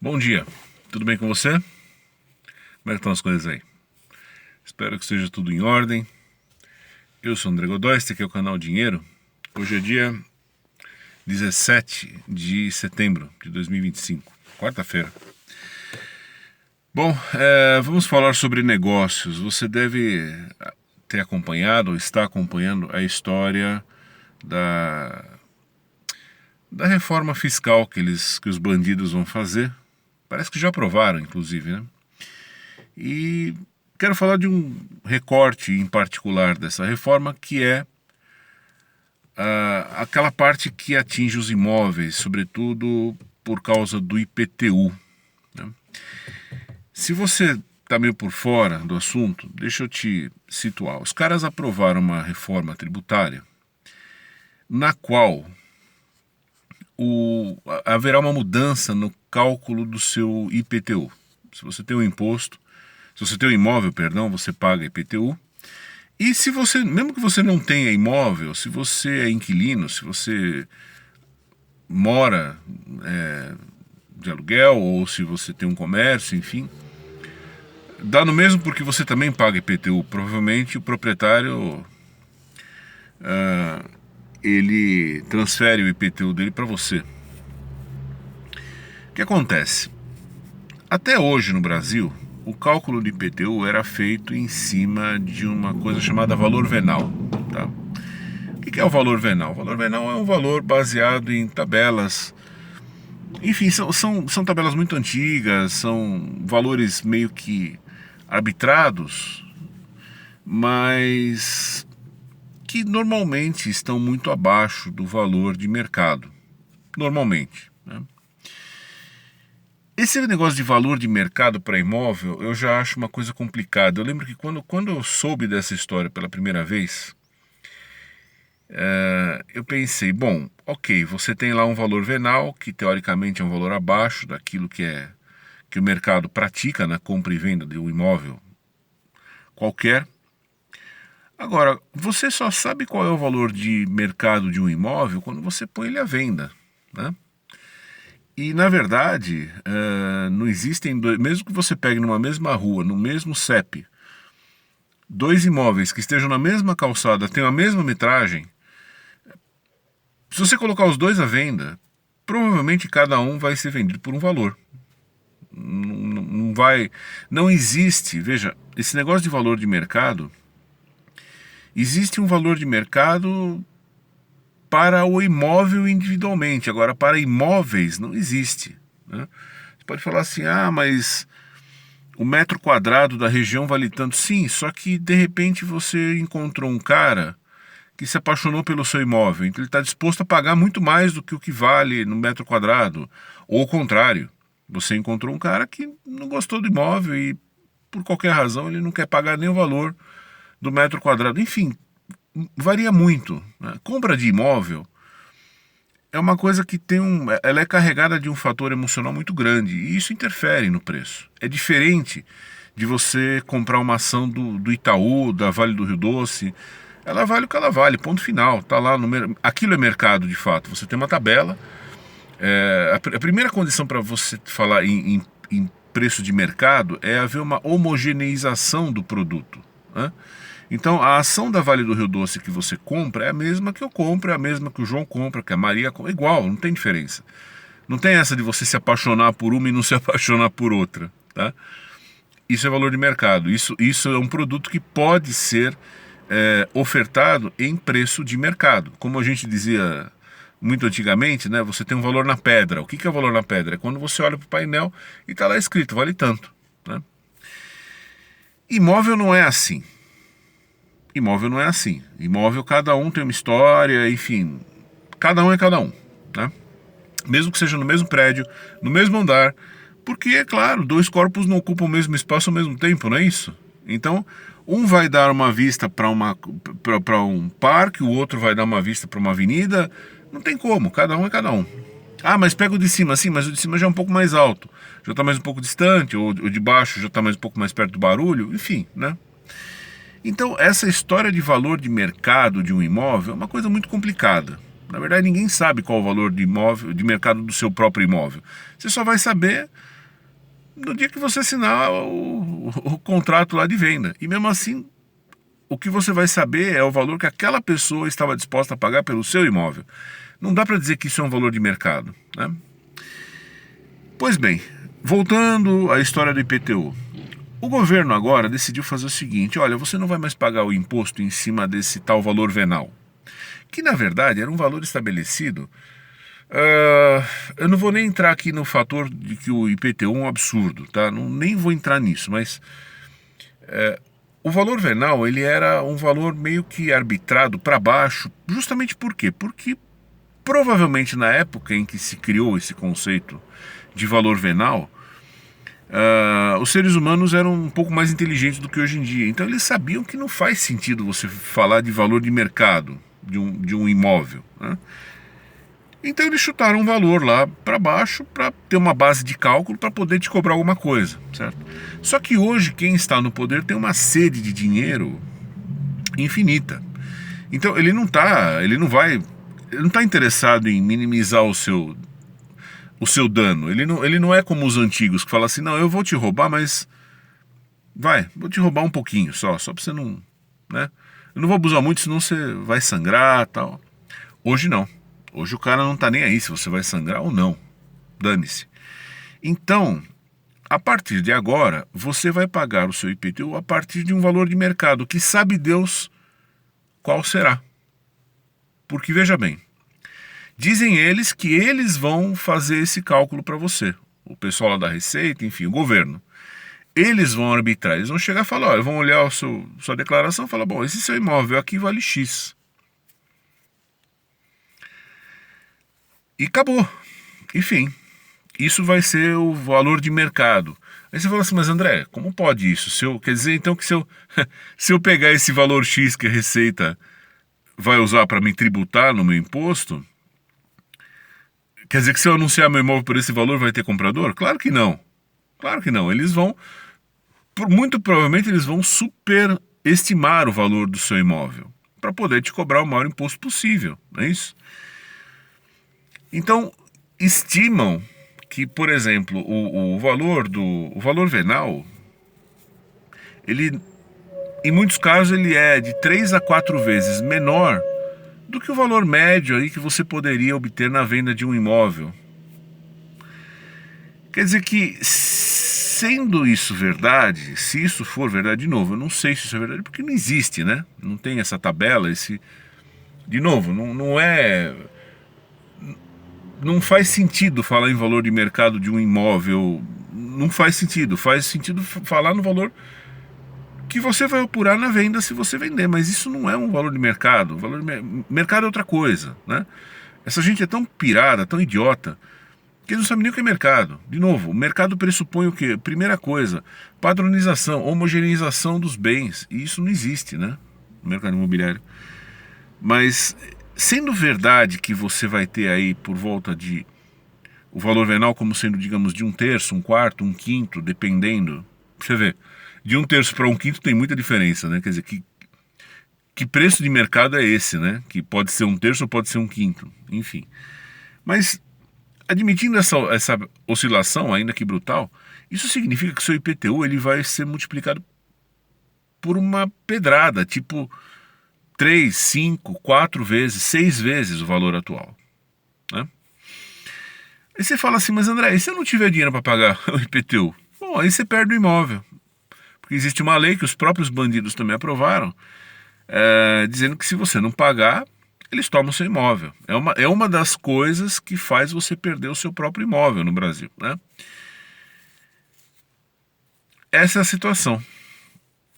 Bom dia, tudo bem com você? Como é que estão as coisas aí? Espero que esteja tudo em ordem. Eu sou o André Godoy, este aqui é o canal Dinheiro. Hoje é dia 17 de setembro de 2025, quarta-feira. Bom, vamos falar sobre negócios. Você deve ter acompanhado ou está acompanhando a história da reforma fiscal que os bandidos vão fazer. Parece que já aprovaram, inclusive, né? E quero falar de um recorte em particular dessa reforma, que é aquela parte que atinge os imóveis, sobretudo por causa do IPTU. Né? Se você está meio por fora do assunto, deixa eu te situar. Os caras aprovaram uma reforma tributária na qual haverá uma mudança no cálculo do seu IPTU. Se você tem um imposto, se você tem um imóvel, perdão, você paga IPTU. E se você, mesmo que você não tenha imóvel, se você é inquilino, se você mora de aluguel ou se você tem um comércio, enfim, dá no mesmo porque você também paga IPTU. Provavelmente o proprietário ele transfere o IPTU dele para você. O que acontece? Até hoje no Brasil, o cálculo do IPTU era feito em cima de uma coisa chamada valor venal. Tá? O que é o valor venal? O valor venal é um valor baseado em tabelas. Enfim, são tabelas muito antigas, são valores meio que arbitrados, mas que normalmente estão muito abaixo do valor de mercado. Normalmente. Né? Esse negócio de valor de mercado para imóvel, eu já acho uma coisa complicada. Eu lembro que quando eu soube dessa história pela primeira vez, eu pensei, bom, ok, você tem lá um valor venal, que teoricamente é um valor abaixo daquilo que o mercado pratica na compra e venda de um imóvel qualquer. Agora, você só sabe qual é o valor de mercado de um imóvel quando você põe ele à venda, né? E, na verdade, não existem mesmo que você pegue numa mesma rua, no mesmo CEP, dois imóveis que estejam na mesma calçada, tenham a mesma metragem, se você colocar os dois à venda, provavelmente cada um vai ser vendido por um valor. Não existe, veja, esse negócio de valor de mercado, existe um valor de mercado para o imóvel individualmente. Agora, para imóveis não existe. Né? Você pode falar assim, mas o metro quadrado da região vale tanto. Sim, só que de repente você encontrou um cara que se apaixonou pelo seu imóvel, então ele está disposto a pagar muito mais do que o que vale no metro quadrado. Ou o contrário, você encontrou um cara que não gostou do imóvel e por qualquer razão ele não quer pagar nem o valor do metro quadrado. Enfim, varia muito. Né? Compra de imóvel é uma coisa que ela é carregada de um fator emocional muito grande e isso interfere no preço. É diferente de você comprar uma ação do Itaú, da Vale do Rio Doce. Ela vale o que ela vale, ponto final. Tá lá aquilo é mercado de fato. Você tem uma tabela. A primeira condição para você falar em preço de mercado é haver uma homogeneização do produto. Né? Então, a ação da Vale do Rio Doce que você compra é a mesma que eu compro, é a mesma que o João compra, que a Maria compra, igual, não tem diferença. Não tem essa de você se apaixonar por uma e não se apaixonar por outra. Tá? Isso é valor de mercado, isso é um produto que pode ser ofertado em preço de mercado. Como a gente dizia muito antigamente, né, você tem um valor na pedra. O que é o valor na pedra? É quando você olha para o painel e está lá escrito, vale tanto. Né? Imóvel não é assim. Imóvel não é assim. Imóvel, cada um tem uma história, enfim, cada um é cada um, né? Mesmo que seja no mesmo prédio, no mesmo andar, porque, é claro, dois corpos não ocupam o mesmo espaço ao mesmo tempo, não é isso? Então, um vai dar uma vista para um parque, o outro vai dar uma vista para uma avenida, não tem como, cada um é cada um. Mas pega o de cima, sim, mas o de cima já é um pouco mais alto, já está mais um pouco distante, ou o de baixo já está mais um pouco mais perto do barulho, enfim, né? Então, essa história de valor de mercado de um imóvel é uma coisa muito complicada. Na verdade, ninguém sabe qual o valor de imóvel, de mercado do seu próprio imóvel. Você só vai saber no dia que você assinar o contrato lá de venda. E mesmo assim, o que você vai saber é o valor que aquela pessoa estava disposta a pagar pelo seu imóvel. Não dá para dizer que isso é um valor de mercado, né? Pois bem, voltando à história do IPTU. O governo agora decidiu fazer o seguinte: olha, você não vai mais pagar o imposto em cima desse tal valor venal, que na verdade era um valor estabelecido. Eu não vou nem entrar aqui no fator de que o IPTU é um absurdo, tá? Nem vou entrar nisso, mas o valor venal ele era um valor meio que arbitrado para baixo, justamente por quê? Porque provavelmente na época em que se criou esse conceito de valor venal, os seres humanos eram um pouco mais inteligentes do que hoje em dia. Então eles sabiam que não faz sentido você falar de valor de mercado de um imóvel, né? Então eles chutaram um valor lá para baixo para ter uma base de cálculo para poder te cobrar alguma coisa, certo? Só que hoje quem está no poder tem uma sede de dinheiro infinita. Então ele não está interessado em minimizar o seu dano. Ele não é como os antigos que falam assim: não, eu vou te roubar, mas vou te roubar um pouquinho só para você não, né? Eu não vou abusar muito, senão você vai sangrar, tal. Hoje não. Hoje o cara não tá nem aí se você vai sangrar ou não. Dane-se. Então, a partir de agora, você vai pagar o seu IPTU a partir de um valor de mercado que sabe Deus qual será. Porque veja bem, dizem eles que eles vão fazer esse cálculo para você. O pessoal lá da Receita, enfim, o governo. Eles vão arbitrar, eles vão chegar e falar, olha, vão olhar a sua declaração e falar, bom, esse seu imóvel aqui vale X. E acabou. Enfim, isso vai ser o valor de mercado. Aí você fala assim, mas André, como pode isso? Quer dizer então que se eu pegar esse valor X que a Receita vai usar para me tributar no meu imposto, quer dizer que se eu anunciar meu imóvel por esse valor vai ter comprador? Claro que não. Claro que não. Muito provavelmente eles vão superestimar o valor do seu imóvel para poder te cobrar o maior imposto possível, não é isso? Então, estimam que, por exemplo, o valor venal, ele, em muitos casos, ele é de 3 a 4 vezes menor do que o valor médio aí que você poderia obter na venda de um imóvel. Quer dizer que, sendo isso verdade, se isso for verdade, de novo, eu não sei se isso é verdade, porque não existe, né? Não tem essa tabela, de novo, não faz sentido falar em valor de mercado de um imóvel. Não faz sentido. Faz sentido falar no valor que você vai apurar na venda se você vender. Mas isso não é um valor de mercado. Mercado é outra coisa, né? Essa gente é tão pirada, tão idiota, que eles não sabem nem o que é mercado. De novo, o mercado pressupõe o quê? Primeira coisa, padronização, homogeneização dos bens. E isso não existe, né? No mercado imobiliário. Mas, sendo verdade que você vai ter aí por volta de o valor venal como sendo, digamos, de 1/3, 1/4, 1/5, dependendo. Você vê, de 1/3 para 1/5 tem muita diferença, né? Quer dizer, que preço de mercado é esse, né? Que pode ser 1/3 ou pode ser 1/5, enfim. Mas, admitindo essa oscilação, ainda que brutal, isso significa que o seu IPTU ele vai ser multiplicado por uma pedrada, tipo 3, 5, 4 vezes, 6 vezes o valor atual, né? Aí você fala assim, mas André, e se eu não tiver dinheiro para pagar o IPTU? Bom, aí você perde o imóvel. Porque existe uma lei que os próprios bandidos também aprovaram, dizendo que se você não pagar, eles tomam o seu imóvel. É uma das coisas que faz você perder o seu próprio imóvel no Brasil, né? Essa é a situação.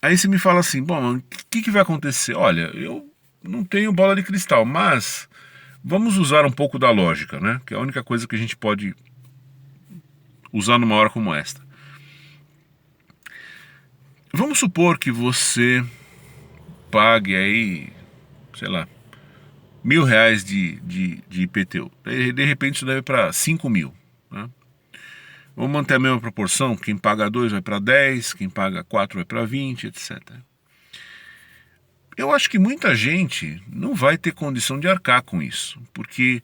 Aí você me fala assim, bom, o que vai acontecer? Olha, eu não tenho bola de cristal, mas vamos usar um pouco da lógica, né? Que é a única coisa que a gente pode usar numa hora como esta. Vamos supor que você pague aí, sei lá, R$ 1.000 de IPTU. De repente isso deve para 5 mil, né? Vamos manter a mesma proporção, quem paga 2 vai para 10, quem paga 4 vai para 20, etc. eu acho que muita gente não vai ter condição de arcar com isso, porque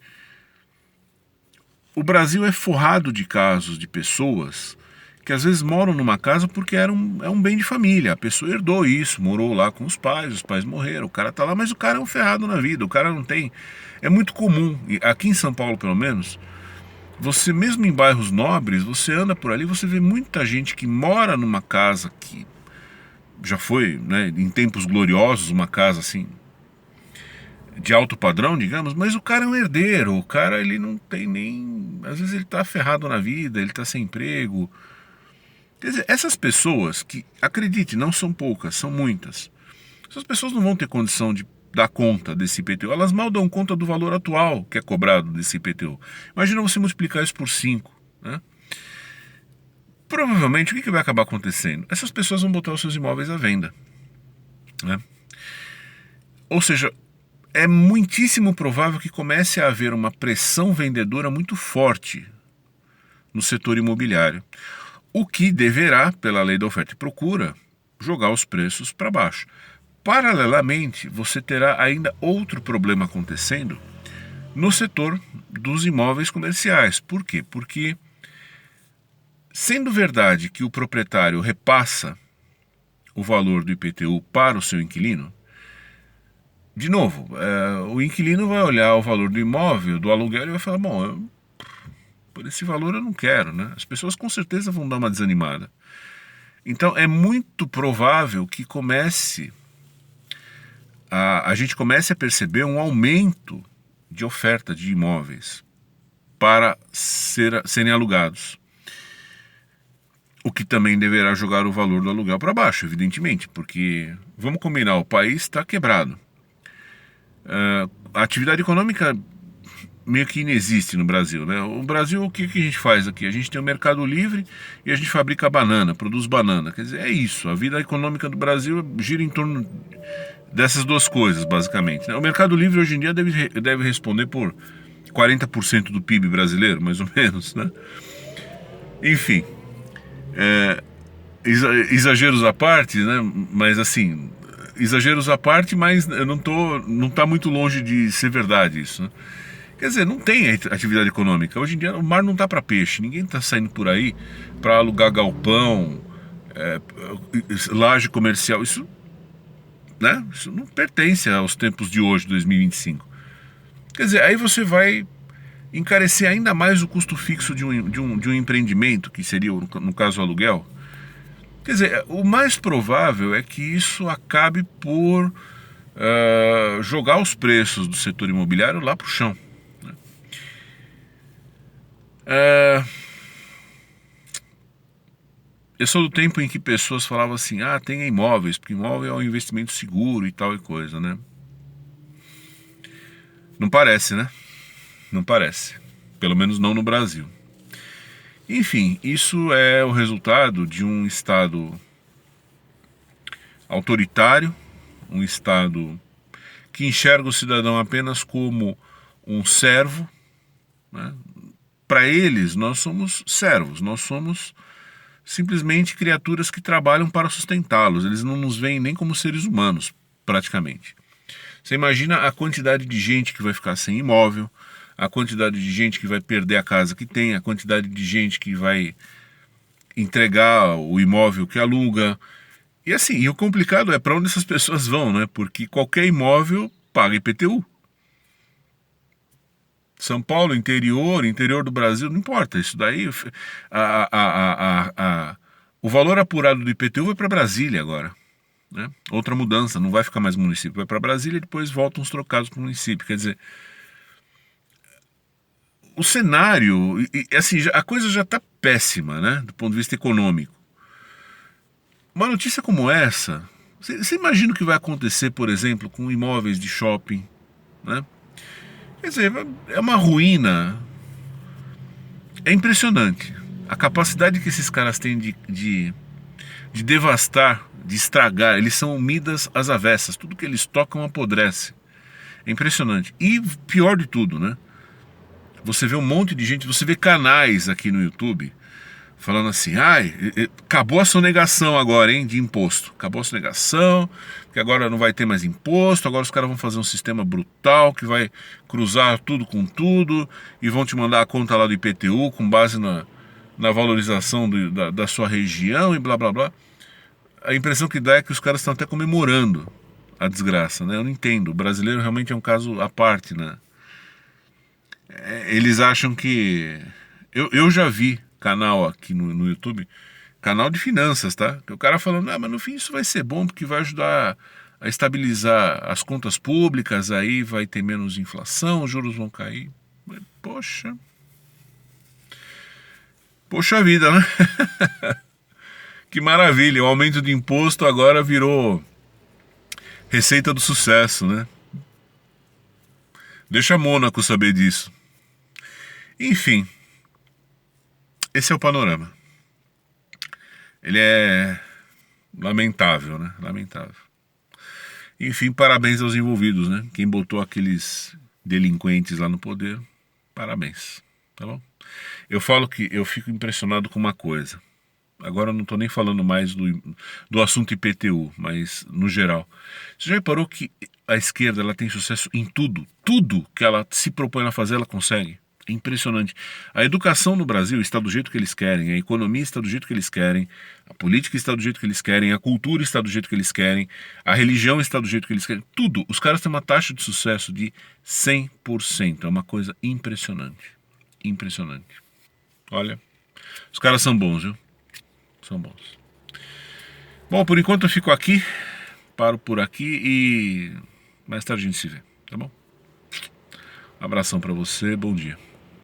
o Brasil é forrado de casos de pessoas que às vezes moram numa casa porque é um bem de família. A pessoa herdou isso, morou lá com os pais morreram, o cara tá lá, mas o cara é um ferrado na vida, o cara não tem... É muito comum, e aqui em São Paulo pelo menos, você mesmo em bairros nobres, você anda por ali, você vê muita gente que mora numa casa que já foi, né, em tempos gloriosos, uma casa assim, de alto padrão, digamos, mas o cara é um herdeiro, o cara ele não tem nem... Às vezes ele tá ferrado na vida, ele tá sem emprego. Quer dizer, essas pessoas que, acredite, não são poucas, são muitas. Essas pessoas não vão ter condição de dar conta desse IPTU. Elas mal dão conta do valor atual que é cobrado desse IPTU. Imagina você multiplicar isso por 5, né? Provavelmente, o que vai acabar acontecendo? Essas pessoas vão botar os seus imóveis à venda, né? Ou seja, é muitíssimo provável que comece a haver uma pressão vendedora muito forte no setor imobiliário, o que deverá, pela lei da oferta e procura, jogar os preços para baixo. Paralelamente, você terá ainda outro problema acontecendo no setor dos imóveis comerciais. Por quê? Porque, sendo verdade que o proprietário repassa o valor do IPTU para o seu inquilino, de novo, o inquilino vai olhar o valor do imóvel, do aluguel, e vai falar, bom, por esse valor eu não quero, né? As pessoas com certeza vão dar uma desanimada. Então é muito provável que a gente comece a perceber um aumento de oferta de imóveis para serem alugados. O que também deverá jogar o valor do aluguel para baixo, evidentemente, porque, vamos combinar, o país está quebrado. A atividade econômica meio que inexiste no Brasil, né? O Brasil, o que a gente faz aqui? A gente tem o Mercado Livre e a gente fabrica banana, produz banana. Quer dizer, é isso. A vida econômica do Brasil gira em torno dessas duas coisas, basicamente, né? O Mercado Livre hoje em dia deve responder por 40% do PIB brasileiro, mais ou menos, né? Enfim, exageros à parte, né? Mas assim, exageros à parte, mas não tá muito longe de ser verdade isso, né? Quer dizer, não tem atividade econômica. Hoje em dia o mar não tá para peixe. Ninguém está saindo por aí para alugar galpão, laje comercial. Isso, né? Isso não pertence aos tempos de hoje, 2025. Quer dizer, aí você vai encarecer ainda mais o custo fixo de um empreendimento, que seria, no caso, o aluguel. Quer dizer, o mais provável é que isso acabe por jogar os preços do setor imobiliário lá para o chão. Eu sou do tempo em que pessoas falavam assim, tenha imóveis, porque imóvel é um investimento seguro e tal e coisa, né? Não parece, né? Não parece. Pelo menos não no Brasil. Enfim, isso é o resultado de um Estado autoritário, um Estado que enxerga o cidadão apenas como um servo, né? Para eles, nós somos servos, nós somos simplesmente criaturas que trabalham para sustentá-los. Eles não nos veem nem como seres humanos, praticamente. Você imagina a quantidade de gente que vai ficar sem imóvel, a quantidade de gente que vai perder a casa que tem, a quantidade de gente que vai entregar o imóvel que aluga. E assim, e o complicado é para onde essas pessoas vão, né? Porque qualquer imóvel paga IPTU. São Paulo, interior do Brasil, não importa. Isso daí, o valor apurado do IPTU vai para Brasília agora, né? Outra mudança, não vai ficar mais município, vai para Brasília e depois voltam os trocados para o município. Quer dizer, o cenário, assim, a coisa já está péssima, né? Do ponto de vista econômico. Uma notícia como essa, você imagina o que vai acontecer, por exemplo, com imóveis de shopping, né? Quer dizer, é uma ruína. É impressionante a capacidade que esses caras têm de devastar, de estragar. Eles são Midas às avessas. Tudo que eles tocam apodrece. É impressionante. E pior de tudo, né? Você vê um monte de gente, você vê canais aqui no YouTube, falando assim, ai, acabou a sonegação agora, hein, de imposto. Acabou a sonegação, que agora não vai ter mais imposto, agora os caras vão fazer um sistema brutal que vai cruzar tudo com tudo e vão te mandar a conta lá do IPTU com base na valorização da sua região e blá blá blá. A impressão que dá é que os caras estão até comemorando a desgraça, né? Eu não entendo. O brasileiro realmente é um caso à parte, né? Eles acham que... Eu já vi canal aqui no YouTube, canal de finanças, tá? O cara falando, mas no fim isso vai ser bom porque vai ajudar a estabilizar as contas públicas, aí vai ter menos inflação, os juros vão cair. Poxa vida, né? Que maravilha, o aumento de imposto agora virou receita do sucesso, né? Deixa Mônaco saber disso. Enfim, esse é o panorama. Ele é lamentável, né? Lamentável. Enfim, parabéns aos envolvidos, né? Quem botou aqueles delinquentes lá no poder, parabéns, tá bom? Eu falo que eu fico impressionado com uma coisa. Agora eu não estou nem falando mais do assunto IPTU, mas no geral. Você já reparou que a esquerda ela tem sucesso em tudo? Tudo que ela se propõe a fazer, ela consegue. É impressionante. A educação no Brasil está do jeito que eles querem, a economia está do jeito que eles querem, a política está do jeito que eles querem, a cultura está do jeito que eles querem, a religião está do jeito que eles querem. Tudo. Os caras têm uma taxa de sucesso de 100%. É uma coisa impressionante. Impressionante. Olha, os caras são bons, viu? São bons. Bom, por enquanto eu fico aqui, paro por aqui e mais tarde a gente se vê, tá bom? Abração pra você, bom dia.